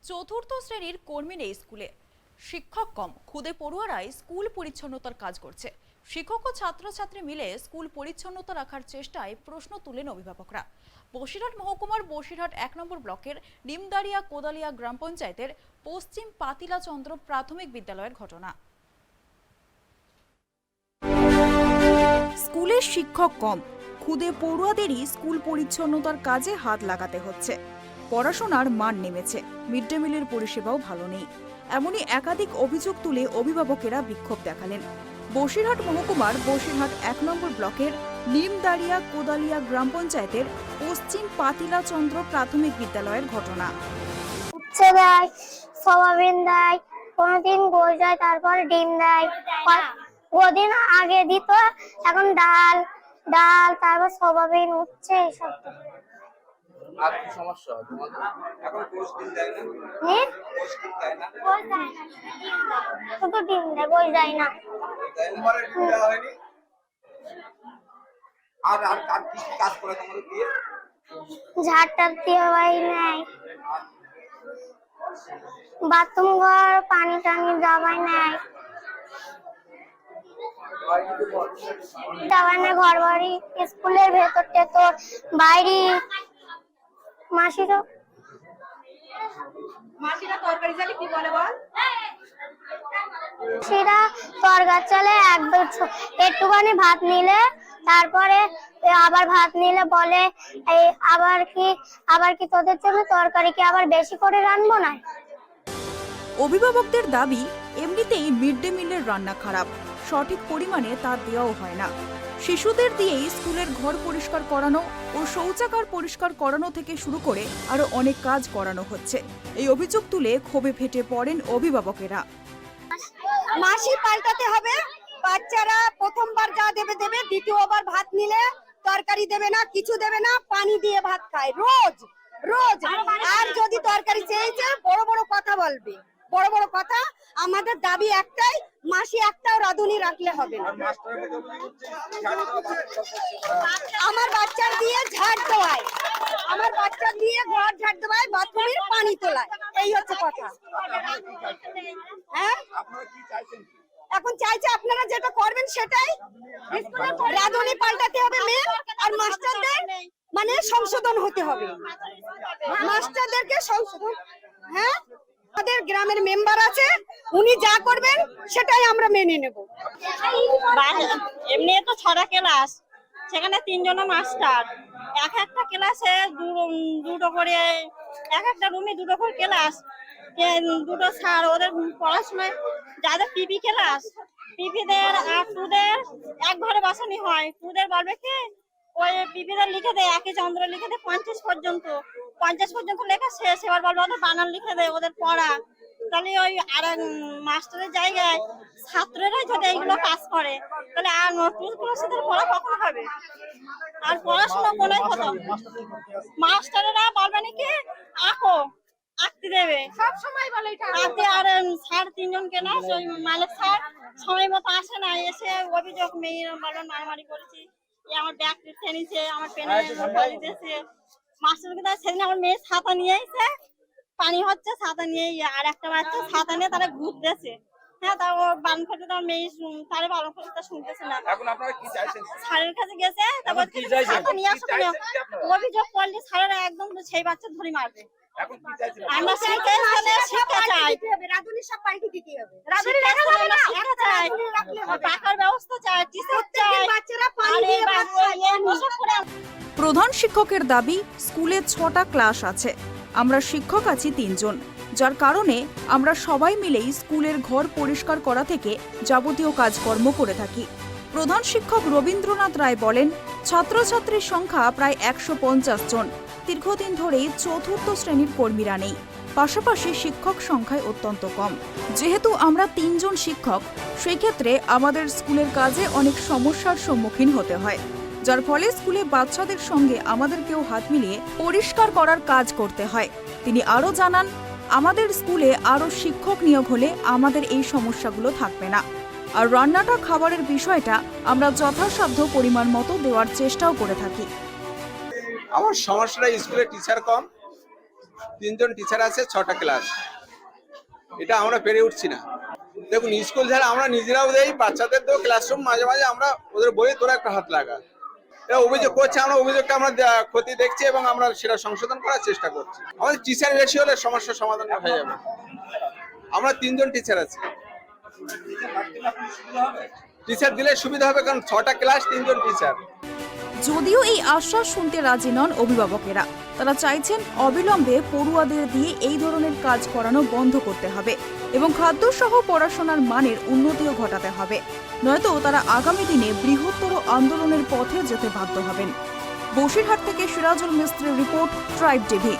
চতুর্থ শ্রেণীর কর্মী নেই স্কুলে, শিক্ষক কম, খুদে পড়ুয়ারাই স্কুল পরিচ্ছন্নতার কাজ করছে। শিক্ষক ও ছাত্রছাত্রী মিলে স্কুল পরিচ্ছন্নতা রাখার চেষ্টায় প্রশ্ন তুলেন অভিভাবকরা। বসিরহাট মহকুমার বসিরহাট ১ নম্বর ব্লকের নিমদারিয়া কোদালিয়া গ্রাম পঞ্চায়েতের পশ্চিম পাতিলাচন্দ্র প্রাথমিক বিদ্যালয়ের ঘটনা। স্কুলের শিক্ষক কম, খুদে পড়ুয়াদেরই স্কুল পরিচ্ছন্নতার কাজে হাত লাগাতে হচ্ছে। পড়াশোনার মান নেমেছে, মিড ডে মিলের পরিষেবাও ভালো নেই। এমনই একাধিক অভিযোগ তুলে অভিভাবকেরা বিক্ষোভ দেখালেন। বসিরহাট মহকুমার বসিরহাট ১ নম্বর ব্লকের নিমদারিয়া কোদালিয়া গ্রাম পঞ্চায়েতের পশ্চিম পাতিলাচন্দ্র প্রাথমিক বিদ্যালয়ের ঘটনা। উচ্ছে দেয়, সয়াবিন দেয়, কোনোদিন গোল দেয়, তারপর ডিম দেয়। কদিন আগে দিত, এখন ডাল ডাল তারপর সয়াবিন, উচ্ছে এইসব। আর কি সমস্যা হয় তোমাদের? এখন গোশ ডিম দেয় না? গোশ ডিম দেয় না? গোল দেয় না, শুধু ডিম দেয়, গোল দেয় না। পরে ডিম দেওয়া হয়নি। আর আর আর কি কাজ করে তোমাদের দিয়ে? ঝাড়টা দিয়ে হয় নাই, বাথরুম ঘর পানি টানি দাবাই নাই, দাবাই না ঘর বাড়ি, স্কুলের ভেতর টেতর, বাইরে। মাসিরা তরকারি চালে কি বলে বল? মাসিরা তরকার চালে একটুখানি ভাত নিলে, তারপরে আবার ভাত নিলে বলে আবার কি তোদের জন্য তরকারি কি আবার বেশি করে রান্নবো না। অভিভাবকদের দাবি, এমনিতেই মিড ডে মিলের রান্না খারাপ, সঠিক পরিমাণে তা দেওয়াও হয় না। শিশুদের দিয়েই স্কুলের ঘর পরিষ্কার করানো ও শৌচাগার পরিষ্কার করানো থেকে শুরু করে আরো অনেক কাজ করানো হচ্ছে। এই অভিযোগ তুলে ক্ষোভে ফেটে পড়েন অভিভাবকেরা। মাসি পাল্টাতে হবে। বাচ্চারা প্রথমবার যা দেবে দেবে, দ্বিতীয়বার ভাত নিলে তরকারি দেবে না, কিছু দেবে না, পানি দিয়ে ভাত খায় রোজ রোজ। আর যদি তরকারি চেয়েছে বড় বড় কথা বলবে, বড় বড় কথা। আমাদের দাবি একটাই, মাসি একটাও রাঁধুনি রাখলে হবে না। আমার বাচ্চার দিয়ে ঝাড় দেওয়ায়, আমার বাচ্চা দিয়ে ঘর ঝাড় দেওয়ায়, বাথরুমের পানি তোলায়, এই হচ্ছে কথা। হ্যাঁ, এখন চাইছে আপনারা যেটা করবেন সেটাই। রাঁধুনি পাল্টাতে হবে মেয়ে, আর মাস্টারদের মানে সংশোধন হতে হবে, মাস্টারদেরকে সংশোধন। হ্যাঁ, আমাদের গ্রামের মেম্বার আছে, উনি যা করবেন সেটাই আমরা মেনে নেব। এমনি তো 6টা ক্লাস, সেখানে 3 জন মাস্টার, এক একটা ক্লাসে দুটো করে, এক একটা রুমে দুটো করে ক্লাস, দুটো স্যার। ওদের পড়াশোনায় যাদের পিপি ক্লাস, পিপিদের আর টুদের এক ঘরে বসানি হয়। টুদের বলবে কি, ওই পিপিদের লিখে দেয় একই চন্দ্র লিখে দেয় 50 পর্যন্ত লেখা শেষ। এবার বলবো ওদের বানান লিখে দেয়, ওদের পড়া। তাহলে ওই আর মাস্টারের জায়গায় ছাত্ররাই যদি এইগুলো কাজ করে, তাহলে আর নোটগুলোর সাথে পড়া কখন হবে? আর পড়াশোনা কোনোই হতো। মাস্টারেরা বলবে নাকি আঁকতে দেবে, সব সময় বলে আঁকতে। আর স্যার 3 জন ক্লাস, ওই মালিক স্যার সময় মতো আসে না, এসে অভিযোগ মেয়ের বলবেন মারামারি করেছি, আমার ব্যাগ টেনে নিছে, আমার পেনে ফালি দিয়েছে। মাস্টারকে তার সেদিন আমার মেয়ে ছাতা নিয়ে এসে, পানি হচ্ছে ছাতা নিয়ে, আর একটা বাচ্চা ছাতা নিয়ে তারা ঘুরতেছে। হ্যাঁ, তা ও বান করতে তার মেয়ে তারে বারণ করতে শুনতেছে না। এখন আপনারা কি চাইছেন? স্যারের কাছে গেছে, তারপর ছাতা নিয়ে আসো, অভিযোগ করলে স্যারেরা একদম সেই বাচ্চা ধরে মারবে। এখন কি চাইছেন? আমরা শিক্ষা চাই, রাঁধুনি সব পাল্টে দিতে হবে, শিক্ষা চাই, টাকার ব্যবস্থা চাই, টিচার চাই, বাচ্চারা পানি দিয়ে ভাত খায়। প্রধান শিক্ষকের দাবি, স্কুলে 6টা ক্লাস আছে, আমরা শিক্ষক আছি 3 জন, যার কারণে আমরা সবাই মিলেই স্কুলের ঘর পরিষ্কার করা থেকে যাবতীয় কাজকর্ম করে থাকি। প্রধান শিক্ষক রবীন্দ্রনাথ রায় বলেন, ছাত্রছাত্রীর সংখ্যা প্রায় 150 জন। দীর্ঘদিন ধরেই চতুর্থ শ্রেণীর কর্মীরা নেই, পাশাপাশি শিক্ষক সংখ্যায় অত্যন্ত কম। যেহেতু আমরা 3 জন শিক্ষক, সেই ক্ষেত্রে আমাদের স্কুলের কাজে অনেক সমস্যার সম্মুখীন হতে হয়, যার ফলে স্কুলে বাচ্চাদের সঙ্গে আমাদেরকেও হাত মিলিয়ে পরিষ্কার করার কাজ করতে হয়। তিনি আরও জানান, আমাদের স্কুলে আরও শিক্ষক নিয়োগ হলে আমাদের এই সমস্যাগুলো থাকবে না। আর রান্নাটা খাবারের বিষয়টা আমরা যথাসাধ্য পরিমাণ মতো দেওয়ার চেষ্টাও করে থাকি। আমার সমস্যাটা স্কুলে টিচার কম, 3 জন টিচার আছে 6টা ক্লাস, এটা আমরা পেরে উঠছি না। দেখুন স্কুল ছাড়া আমরা নিজেরাও দেই, বাচ্চাদের তো ক্লাসরুম মাঝে মাঝে আমরা ওদের বইয়ে তোরা একটা হাত লাগা, এটা অভিযোগ করছে, আমরা অভিযোগটা আমরা ক্ষতি দেখছি এবং আমরা সেটা সংশোধন করার চেষ্টা করছি। আমাদের টিচার বেশি হলে সমস্যার সমাধান হয়ে যাবে। আমরা 3 জন টিচার আছি, টিচার দিলে সুবিধা হবে, কারণ 6টা ক্লাস 3 জন টিচার। যদিও এই আশ্বাস শুনতে রাজি নন অভিভাবকেরা, তারা চাইছেন অবিলম্বে পড়ুয়াদের দিয়ে এই ধরনের কাজ করানো বন্ধ করতে হবে এবং খাদ্যসহ পড়াশোনার মানের উন্নতিও ঘটাতে হবে, নয়তো তারা আগামী দিনে বৃহত্তর আন্দোলনের পথে যেতে বাধ্য হবেন। বসিরহাট থেকে সিরাজুল মিস্ত্রির রিপোর্ট, ট্রাইব টিভি।